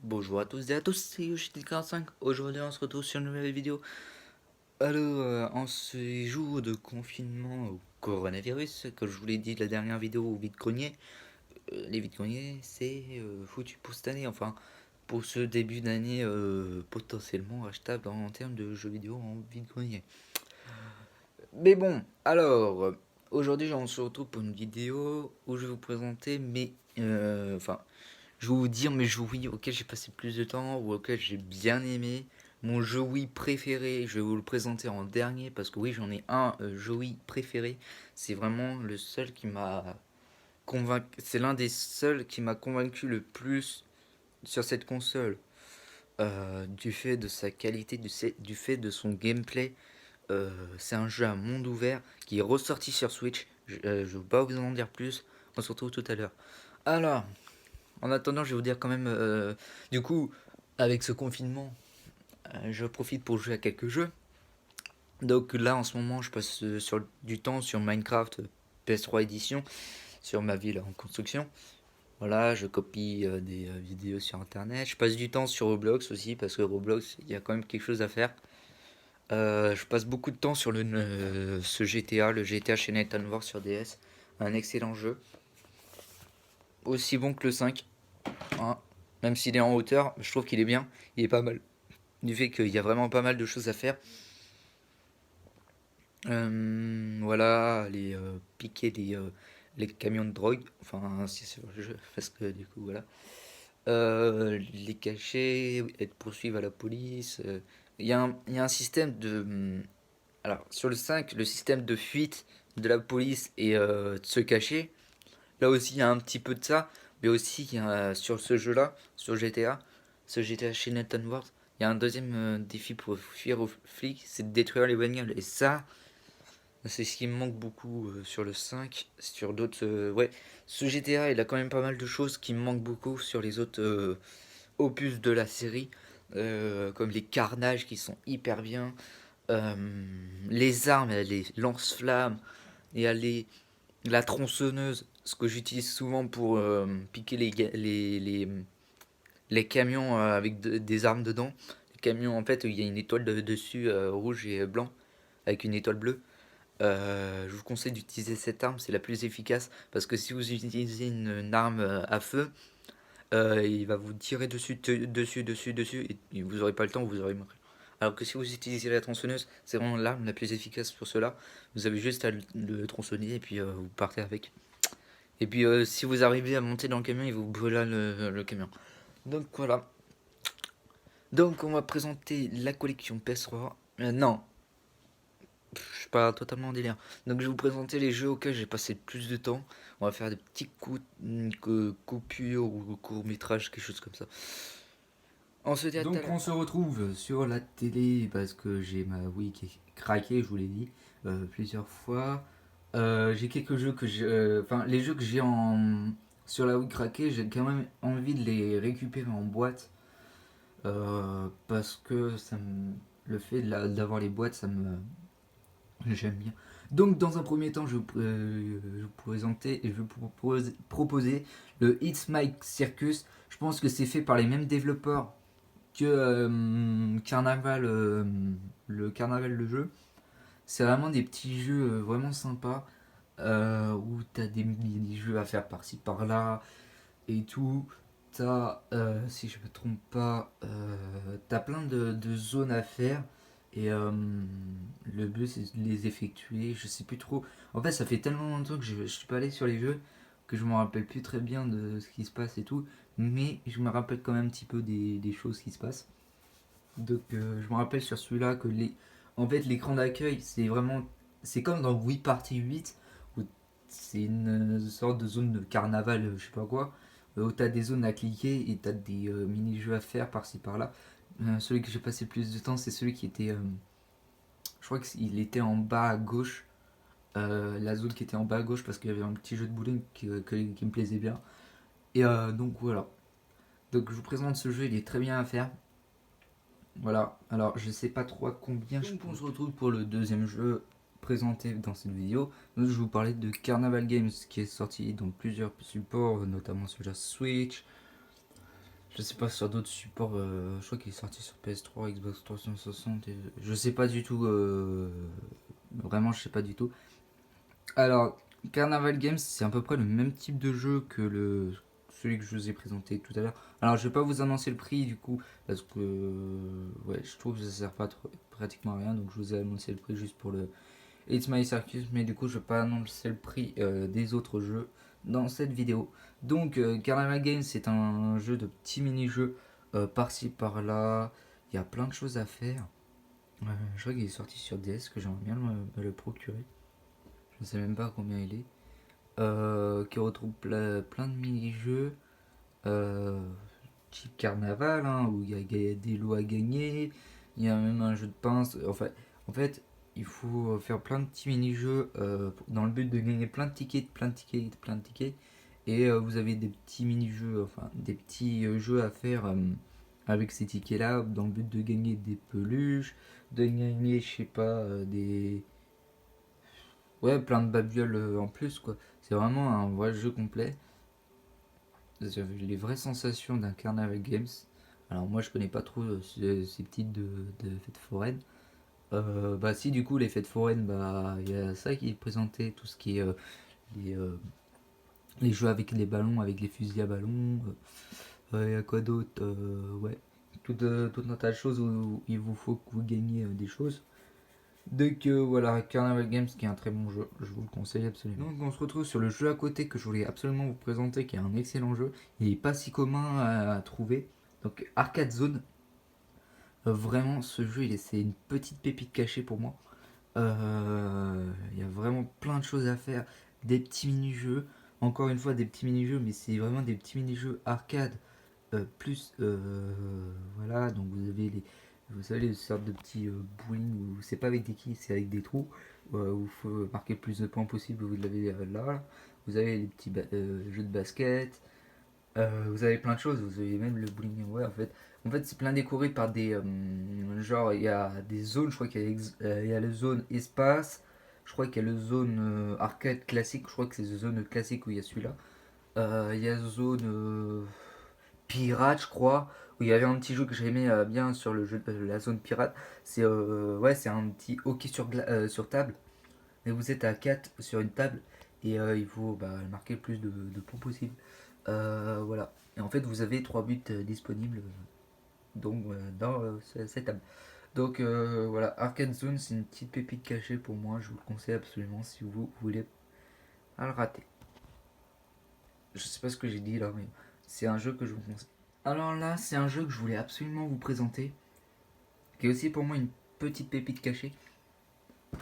Bonjour à tous et à tous, c'est Yoshi45. Aujourd'hui on se retrouve sur une nouvelle vidéo. Alors, en ce jour de confinement au coronavirus, comme je vous l'ai dit de la dernière vidéo au vide-grenier, les vide-greniers c'est foutu pour cette année, enfin pour ce début d'année potentiellement achetable en termes de jeux vidéo en vide-grenier. Mais bon, alors, aujourd'hui on se retrouve pour une vidéo où je vais vous présenter enfin, je vais vous dire mes jeux Wii auxquels j'ai passé plus de temps ou auxquels j'ai bien aimé. Mon jeu Wii préféré, je vais vous le présenter en dernier parce que oui, j'en ai un jeu Wii préféré. C'est vraiment le seul qui m'a convaincu. C'est l'un des seuls qui m'a convaincu le plus sur cette console. Du fait de sa qualité, du fait de son gameplay. C'est un jeu à monde ouvert qui est ressorti sur Switch. Je ne vais pas vous en dire plus. On se retrouve tout à l'heure. Alors, en attendant, je vais vous dire quand même, du coup, avec ce confinement, je profite pour jouer à quelques jeux. Donc là, en ce moment, je passe du temps sur Minecraft PS3 édition, sur ma ville en construction. Voilà, je copie des vidéos sur internet. Je passe du temps sur Roblox aussi, parce que Roblox, il y a quand même quelque chose à faire. Je passe beaucoup de temps sur ce GTA, le GTA chez Nathan War sur DS. Un excellent jeu. Aussi bon que le 5. Hein. Même s'il est en hauteur, je trouve qu'il est bien. Il est pas mal. Du fait qu'il y a vraiment pas mal de choses à faire. Voilà, piquer les camions de drogue. Enfin, c'est sur le jeu. Parce que du coup, voilà. Les cacher, être poursuivi à la police. Il y a un système de. Alors, sur le 5, le système de fuite de la police et de se cacher. Là aussi, il y a un petit peu de ça. Mais aussi, sur ce jeu-là, sur GTA, ce GTA chez Nathan Ward, il y a un deuxième défi pour fuir aux flics, c'est de détruire les bagnoles. Et ça, c'est ce qui me manque beaucoup sur le 5. Sur d'autres. Ouais, ce GTA, il a quand même pas mal de choses qui me manquent beaucoup sur les autres opus de la série. Comme les carnages qui sont hyper bien. Euh, les armes, les lance-flammes. Et la tronçonneuse, ce que j'utilise souvent pour piquer les camions avec des armes dedans. Les camions, en fait, il y a une étoile dessus, rouge et blanc, avec une étoile bleue. Je vous conseille d'utiliser cette arme, c'est la plus efficace, parce que si vous utilisez une arme à feu, il va vous tirer dessus, et vous n'aurez pas le temps, vous aurez mort. Alors que si vous utilisez la tronçonneuse, c'est vraiment l'arme la plus efficace pour cela. Vous avez juste à le tronçonner et puis vous partez avec. Et puis si vous arrivez à monter dans le camion, il vous brûle le camion. Donc voilà. Donc on va présenter la collection PS3. Non, je suis pas totalement en délire. Donc je vais vous présenter les jeux auxquels j'ai passé le plus de temps. On va faire des petits coupures ou courts-métrages, quelque chose comme ça. On se dit à tout à Donc l'heure. on se retrouve sur la télé parce que j'ai ma Wii qui est craquée, je vous l'ai dit plusieurs fois. J'ai quelques jeux que j'ai... Enfin, les jeux que j'ai sur la Wii craquée, j'ai quand même envie de les récupérer en boîte. Parce que le fait d'avoir les boîtes, j'aime bien. Donc dans un premier temps, je vais vous présenter et je vais vous proposer le It's My Circus. Je pense que c'est fait par les mêmes développeurs que Carnaval, le Carnaval le jeu. C'est vraiment des petits jeux vraiment sympas où t'as des mini-jeux à faire par-ci par-là et tout. T'as, si je me trompe pas, t'as plein de zones à faire et le but c'est de les effectuer. Je sais plus trop. En fait, ça fait tellement longtemps que je suis pas allé sur les jeux que je me rappelle plus très bien de ce qui se passe et tout. Mais je me rappelle quand même un petit peu des choses qui se passent. Donc je me rappelle sur celui-là que en fait l'écran d'accueil c'est vraiment c'est comme dans Wii Party 8 où c'est une sorte de zone de carnaval je sais pas quoi où t'as des zones à cliquer et t'as des mini-jeux à faire par-ci par-là. Celui que j'ai passé le plus de temps c'est celui qui était je crois qu'il était en bas à gauche, la zone qui était en bas à gauche parce qu'il y avait un petit jeu de bowling qui me plaisait bien et donc voilà, donc je vous présente ce jeu, il est très bien à faire. Voilà, alors je sais pas trop à combien donc on se retrouve pour le deuxième jeu présenté dans cette vidéo. Donc, je vais vous parler de Carnaval Games qui est sorti dans plusieurs supports, notamment sur la Switch, Je sais pas sur d'autres supports, je crois qu'il est sorti sur PS3, Xbox 360, je sais pas du tout, vraiment je sais pas du tout. Alors, Carnaval Games, c'est à peu près le même type de jeu que celui que je vous ai présenté tout à l'heure. Alors, je vais pas vous annoncer le prix du coup, parce que ouais, je trouve que ça sert pas pratiquement à rien, donc je vous ai annoncé le prix juste pour le It's My Circus, mais du coup, je vais pas annoncer le prix des autres jeux dans cette vidéo. Donc, Carnaval Games, c'est un jeu de petits mini-jeux par-ci par-là. Il y a plein de choses à faire. Je crois qu'il est sorti sur DS, que j'aimerais bien me le procurer. Je ne sais même pas combien il est. Qui retrouve plein de mini-jeux. Type carnaval, hein, où il y a des lots à gagner. Il y a même un jeu de pince. En fait, il faut faire plein de petits mini-jeux dans le but de gagner plein de tickets, plein de tickets, plein de tickets. Et vous avez des petits mini-jeux, enfin des petits jeux à faire avec ces tickets-là, dans le but de gagner des peluches, de gagner, je sais pas, des, ouais, plein de babioles en plus, quoi. C'est vraiment un vrai jeu complet. J'avais les vraies sensations d'un Carnaval Games. Alors moi je connais pas trop ces petites de fêtes foraines. Bah si du coup les fêtes foraines, bah il y a ça qui est présenté, tout ce qui est les, euh, les jeux avec les ballons, avec les fusils à ballon. Il y a quoi d'autre, ouais, tout un tas de choses où il vous faut que vous gagniez des choses. Donc voilà, Carnival Games qui est un très bon jeu, je vous le conseille absolument. Donc on se retrouve sur le jeu à côté que je voulais absolument vous présenter, qui est un excellent jeu. Il n'est pas si commun à trouver. Donc Arcade Zone, vraiment ce jeu c'est une petite pépite cachée pour moi. Il y a vraiment plein de choses à faire, des petits mini-jeux, encore une fois des petits mini-jeux, mais c'est vraiment des petits mini-jeux arcade plus voilà, donc vous savez les sortes de petits bowling où c'est pas avec des quilles, c'est avec des trous où il faut marquer le plus de points possible. Vous l'avez là, vous avez les petits jeux de basket, vous avez plein de choses, vous avez même le bowling, ouais, en fait c'est plein décoré par des genre il y a des zones. Je crois qu'il y a, il y a la zone espace, je crois qu'il y a la zone arcade classique, je crois que c'est la zone classique où il y a celui-là. Il y a zone pirate, je crois, où il y avait un petit jeu que j'aimais bien sur le jeu, la zone pirate. C'est ouais, c'est un petit hockey sur table, mais vous êtes à 4 sur une table et il faut bah, marquer le plus de points possible. Voilà. Et en fait, vous avez 3 buts disponibles donc, dans cette table. Donc voilà, Arcade Zone, c'est une petite pépite cachée pour moi. Je vous le conseille absolument si vous voulez pas le rater. Je sais pas ce que j'ai dit là, mais c'est un jeu que je vous conseille. Alors là, c'est un jeu que je voulais absolument vous présenter, qui est aussi pour moi une petite pépite cachée.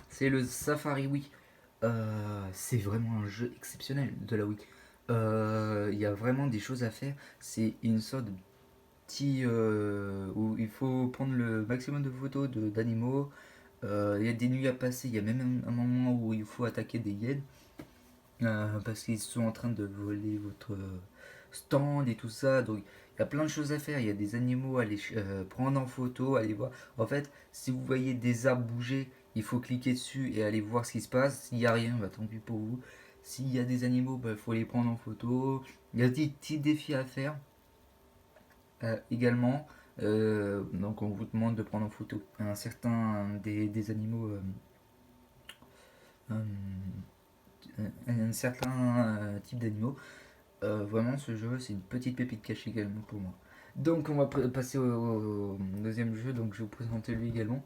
C'est le Safari Wii. C'est vraiment un jeu exceptionnel de la Wii. Il y a vraiment des choses à faire. C'est une sorte de petit où il faut prendre le maximum de photos d'animaux. Il y a des nuits à passer. Il y a même un moment où il faut attaquer des hyènes parce qu'ils sont en train de voler votre stand et tout ça. Donc il y a plein de choses à faire. Il y a des animaux à aller prendre en photo, aller voir. En fait, si vous voyez des arbres bouger, il faut cliquer dessus et aller voir ce qui se passe. S'il n'y a rien, bah, tant pis pour vous. S'il y a des animaux, il faut les prendre en photo. Il y a des petits défis à faire également. Donc on vous demande de prendre en photo un certain des animaux. Euh, un certain type d'animaux. Vraiment, ce jeu, c'est une petite pépite cachée également pour moi. Donc, on va passer au deuxième jeu. Donc, je vais vous présenter lui également.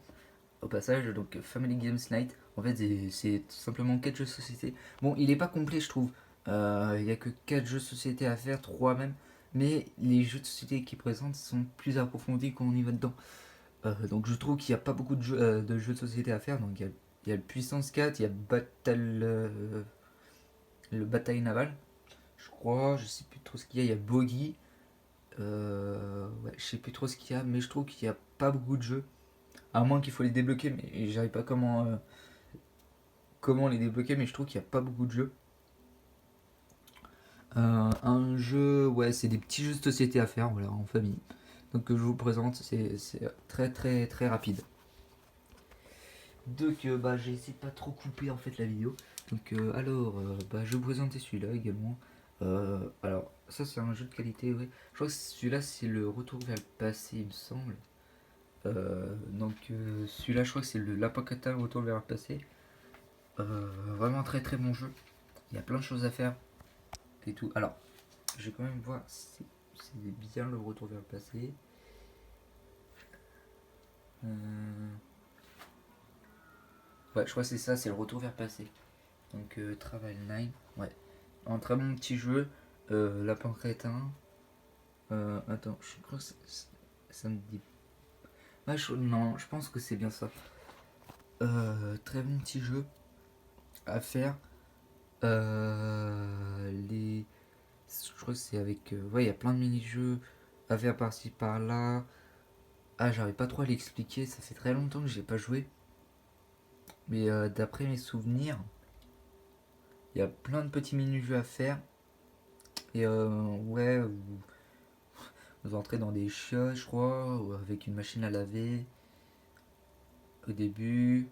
Au passage, donc Family Games Night. En fait, c'est tout simplement 4 jeux de société. Bon, il est pas complet, je trouve. Il n'y a que 4 jeux de société à faire, 3 même. Mais les jeux de société qui présentent sont plus approfondis quand on y va dedans. Donc, je trouve qu'il n'y a pas beaucoup de jeux de société à faire. Donc, il y a le Puissance 4, il y a le Bataille Naval, je crois, je sais plus trop ce qu'il y a. Il y a Boggy. Ouais, je sais plus trop ce qu'il y a, mais je trouve qu'il n'y a pas beaucoup de jeux. À moins qu'il faut les débloquer, mais j'arrive pas comment les débloquer, mais je trouve qu'il n'y a pas beaucoup de jeux. Un jeu, ouais, c'est des petits jeux de société à faire, voilà, en famille. Donc je vous présente, c'est très très très rapide. Donc bah j'ai essayé de pas trop couper en fait la vidéo. Donc alors bah, je vais vous présenter celui-là également. Alors Ça c'est un jeu de qualité, oui. Je crois que celui-là c'est le retour vers le passé, il me semble. Celui-là je crois que c'est le Lapakata, le retour vers le passé. Vraiment très très bon jeu. Il y a plein de choses à faire et tout. Alors, je vais quand même voir si c'est bien le retour vers le passé. Ouais, je crois que c'est ça, c'est le retour vers le passé. Donc, Travel 9, ouais. Un très bon petit jeu. Lapin crétin. Attends, je crois que ça me dit. Ouais, non, je pense que c'est bien ça. Très bon petit jeu à faire. Je crois que c'est avec. Ouais, il y a plein de mini-jeux à faire par-ci par-là. Ah, j'arrive pas trop à l'expliquer, ça fait très longtemps que j'ai pas joué. Mais d'après mes souvenirs, il y a plein de petits mini-jeux à faire. Et ouais, vous entrez dans des chiottes, je crois, ou avec une machine à laver au début.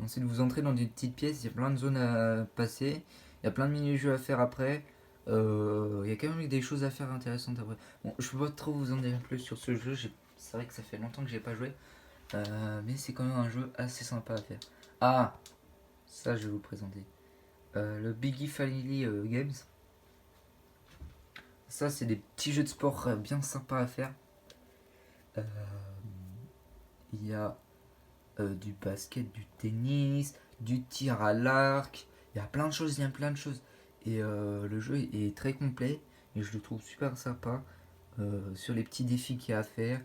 Ensuite, vous entrez dans des petites pièces, il y a plein de zones à passer. Il y a plein de mini-jeux à faire après. Il y a quand même des choses à faire intéressantes après. Bon, je peux pas trop vous en dire plus sur ce jeu. C'est vrai que ça fait longtemps que j'ai pas joué. Mais c'est quand même un jeu assez sympa à faire. Ah, ça je vais vous présenter. Le Biggie Family Games. Ça, c'est des petits jeux de sport bien sympas à faire. Euh, Il y a du basket, du tennis, du tir à l'arc. Il y a plein de choses, il y a plein de choses. Et le jeu est très complet et je le trouve super sympa sur les petits défis qu'il y a à faire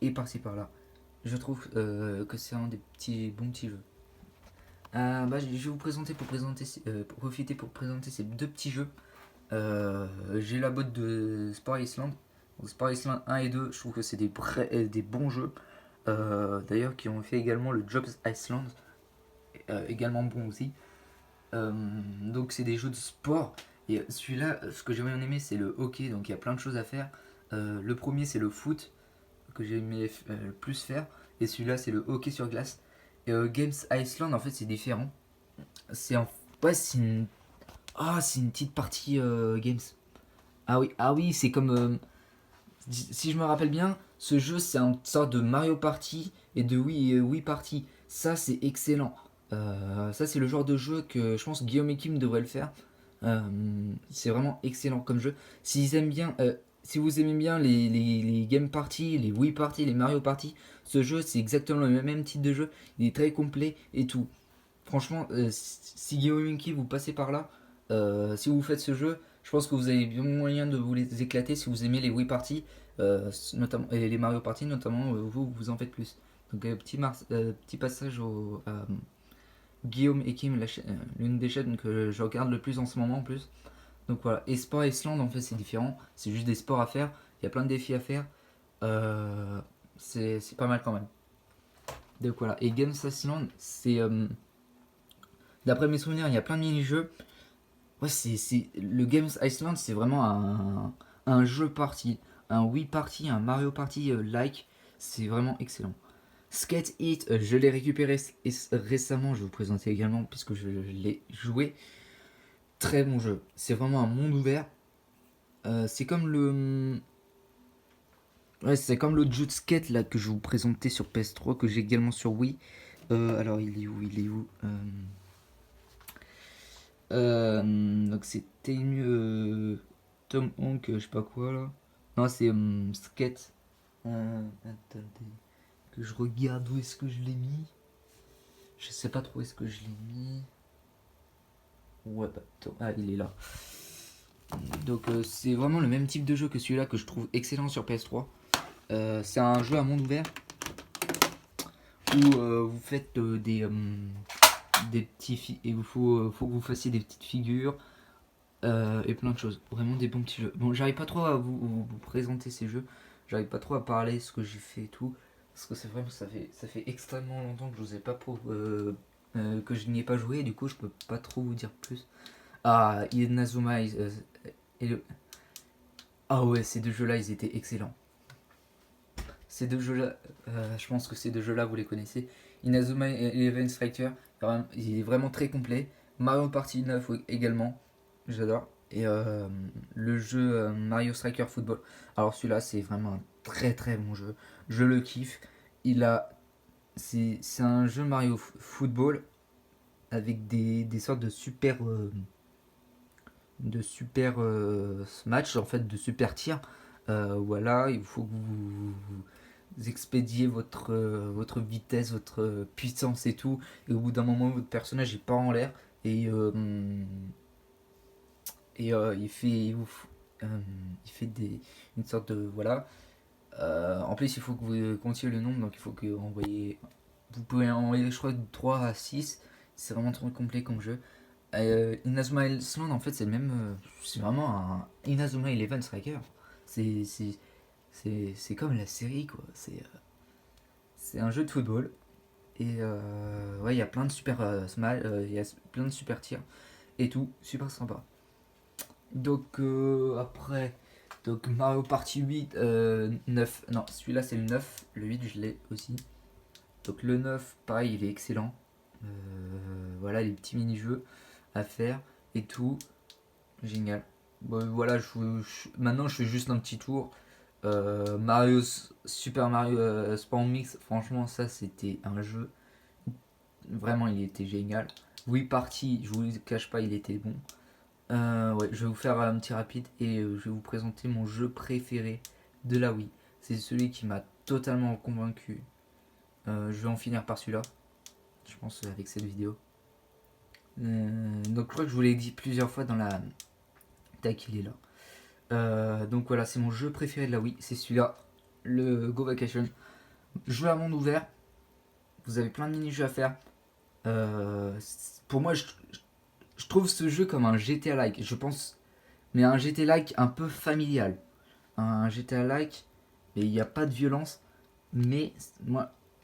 et par-ci par-là. Je trouve que c'est un des bons petits jeux. Je vais vous présenter profiter pour présenter ces deux petits jeux. J'ai la botte de Sport Island. Donc, Sport Island 1 et 2, je trouve que c'est des bons jeux. D'ailleurs, qui ont fait également le Jobs Iceland, également bon aussi. Donc, c'est des jeux de sport. Et celui-là, ce que j'ai bien aimé, c'est le hockey. Donc, il y a plein de choses à faire. Le premier, c'est le foot, que j'ai aimé le plus faire. Et celui-là, c'est le hockey sur glace. Et Games Iceland, en fait, c'est différent. C'est en... Ouais, c'est une petite partie Games. Ah oui, c'est comme. Si je me rappelle bien, ce jeu c'est une sorte de Mario Party et de Wii Party. Ça c'est excellent. Ça c'est le genre de jeu que je pense Guillaume et Kim devraient le faire. C'est vraiment excellent comme jeu. Si vous aimez bien les Game Party, les Wii Party, les Mario Party, ce jeu c'est exactement le même type de jeu. Il est très complet et tout. Franchement, si Guillaume et Kim vous passez par là, si vous faites ce jeu, je pense que vous avez bien moyen de vous les éclater si vous aimez les Wii Party, notamment, et les Mario Party notamment, vous en faites plus. Donc petit passage à Guillaume et Kim, l'une des chaînes que je regarde le plus en ce moment en plus. Donc voilà, et Sport Island en fait c'est différent, c'est juste des sports à faire, il y a plein de défis à faire, c'est pas mal quand même. Donc voilà, et Games Island c'est... d'après mes souvenirs, il y a plein de mini-jeux. Ouais, le Games Island, c'est vraiment un jeu party. Un Wii Party, un Mario Party like. C'est vraiment excellent. Skate It, je l'ai récupéré récemment. Je vais vous présenter également puisque je l'ai joué. Très bon jeu. C'est vraiment un monde ouvert. C'est comme le. Ouais, c'est comme l'autre jeu de skate là que je vous présentais sur PS3 que j'ai également sur Wii. Alors il est où? Donc c'était une Tom Honk, je sais pas quoi là. Non, c'est Skate. Attendez, que je regarde où est-ce que je l'ai mis. Je sais pas trop où est-ce que je l'ai mis. Ouais, bah, attends. Ah, il est là. Donc c'est vraiment le même type de jeu que celui-là que je trouve excellent sur PS3. C'est un jeu à monde ouvert où vous faites des petits et il faut que vous fassiez des petites figures. Et plein de choses. Vraiment des bons petits jeux. Bon, j'arrive pas trop à vous présenter ces jeux. J'arrive pas trop à parler ce que j'ai fait et tout. Parce que c'est vrai que ça fait extrêmement longtemps que je n'osais pas que je n'y ai pas joué. Et du coup, je peux pas trop vous dire plus. Ah, Inazuma. Ah ouais, ces deux jeux-là, ils étaient excellents. Ces deux jeux-là, je pense que ces deux jeux-là, vous les connaissez. Inazuma Eleven Striker, il est vraiment très complet. Mario Party 9 également, j'adore. Et le jeu Mario Striker Football. Alors celui-là, c'est vraiment un très très bon jeu. Je le kiffe. Il a, c'est un jeu Mario Football avec des sortes de super matchs, en fait, de super tirs. Voilà, il faut que vous expédiez votre vitesse, votre puissance et tout. Et au bout d'un moment, votre personnage il part en l'air et il fait une sorte de voilà. En plus, il faut que vous comptiez le nombre, donc il faut que vous envoyez. Vous pouvez envoyer, je crois, de 3 à 6. C'est vraiment trop complet comme jeu. Inazuma Island, en fait, c'est le même. C'est vraiment un Inazuma Eleven Striker. C'est c'est- c'est comme la série, quoi. C'est un jeu de football. Et ouais, il y a plein de super il y a plein de super tirs et tout. Super sympa. Donc après, donc Mario Party 8, 9, non, celui-là c'est le 9, le 8 je l'ai aussi. Donc le 9, pareil, il est excellent. Voilà, les petits mini-jeux à faire et tout, génial. Bon, voilà, maintenant je fais juste un petit tour. Super Mario Spawn Mix, franchement ça c'était un jeu, vraiment il était génial. Wii Party, je vous le cache pas, il était bon. Ouais, je vais vous faire un petit rapide et je vais vous présenter mon jeu préféré de la Wii. C'est celui qui m'a totalement convaincu. Je vais en finir par celui-là, je pense, avec cette vidéo. Donc je crois que je vous l'ai dit plusieurs fois dans la... Tac, il est là. Donc voilà, c'est mon jeu préféré de la Wii. C'est celui-là, le Go Vacation. Jeu à monde ouvert. Vous avez plein de mini-jeux à faire. Pour moi, je trouve ce jeu comme un GTA-like. Je pense, mais un GTA-like un peu familial. Un GTA-like, et il n'y a pas de violence. Mais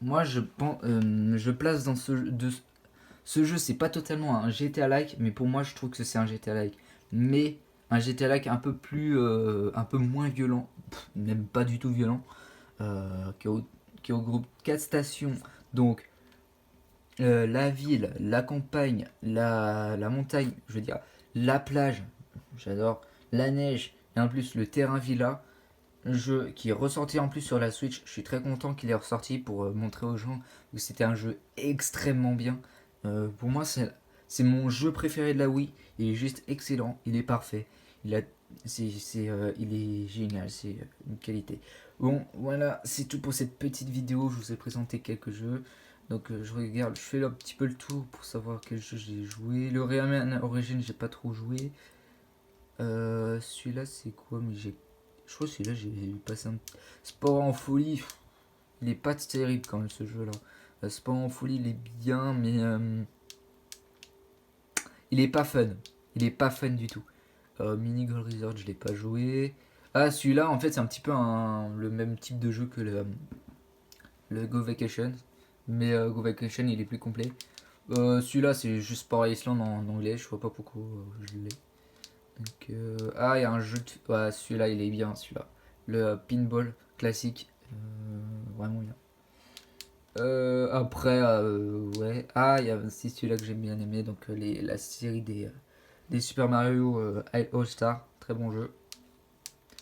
moi je place dans ce jeu, c'est pas totalement un GTA-like, mais pour moi, je trouve que c'est un GTA-like. Mais un GTA-like un peu moins violent, même pas du tout violent, qui regroupe 4 stations. Donc, la ville, la campagne, la montagne, je veux dire, la plage, j'adore, la neige, et en plus le terrain villa. Un jeu qui est ressorti en plus sur la Switch. Je suis très content qu'il est ressorti pour montrer aux gens que c'était un jeu extrêmement bien. Pour moi, c'est mon jeu préféré de la Wii. Il est juste excellent, il est parfait. Il, a, il est génial, c'est une qualité. Bon, voilà, c'est tout pour cette petite vidéo. Je vous ai présenté quelques jeux. Donc je regarde, je fais un petit peu le tour pour savoir quel jeu j'ai joué. Le Rayman Origins, j'ai pas trop joué. Celui-là, c'est quoi? Mais je crois que celui-là, j'ai passé un. Sport en folie, il est pas terrible quand même ce jeu-là. Sport en folie, il est bien, mais il est pas fun. Il est pas fun du tout. Mini Goal Resort, je l'ai pas joué. Ah, celui-là, en fait, c'est un petit peu le même type de jeu que le Go Vacation. Mais Go Vacation, il est plus complet. Celui-là, c'est juste Sport Island en anglais. Je vois pas pourquoi je l'ai. Donc, ah, il y a un jeu. Ouais, celui-là, il est bien, celui-là. Le pinball classique. Vraiment bien. Après, ouais. Ah, il y a aussi celui-là que j'aime bien aimer. Donc, la série des Super Mario All Star. Très bon jeu.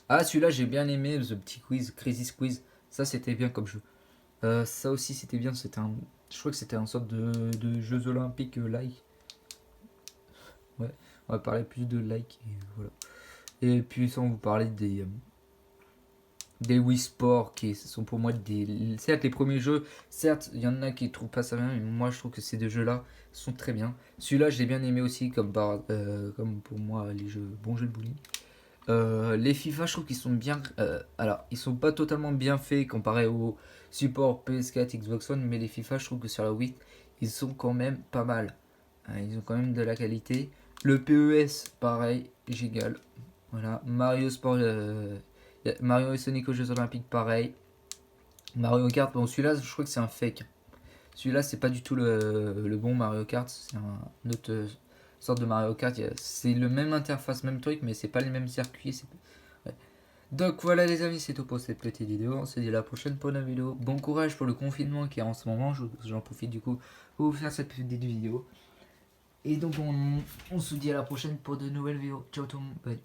Ah, celui-là, j'ai bien aimé. The petit quiz, Crazy Squeeze. Ça, c'était bien comme jeu. Ça aussi, c'était bien. Je crois que c'était un sorte de Jeux Olympiques like. Ouais, on va parler plus de like. Et voilà. Et puis, sans vous parler des Wii Sports qui sont pour moi certes les premiers jeux, certes il y en a qui trouvent pas ça bien, mais moi je trouve que ces deux jeux là sont très bien. Celui-là je l'ai bien aimé aussi comme pour moi les bons jeux de bowling. Les FIFA je trouve qu'ils sont bien, alors ils sont pas totalement bien faits comparé au support PS4 Xbox One, mais les FIFA je trouve que sur la Wii ils sont quand même pas mal. Ils ont quand même de la qualité. Le PES pareil, génial. Voilà, Mario et Sonic aux Jeux Olympiques, pareil. Mario Kart, bon, celui-là, je crois que c'est un fake. Celui-là, c'est pas du tout le bon Mario Kart. C'est une autre sorte de Mario Kart. C'est le même interface, même truc, mais c'est pas les mêmes circuits. Ouais. Donc voilà, les amis, c'est tout pour cette petite vidéo. On se dit à la prochaine pour la vidéo. Bon courage pour le confinement qui est en ce moment. J'en profite du coup pour vous faire cette petite vidéo. Et donc on se dit à la prochaine pour de nouvelles vidéos. Ciao tout le monde, bye.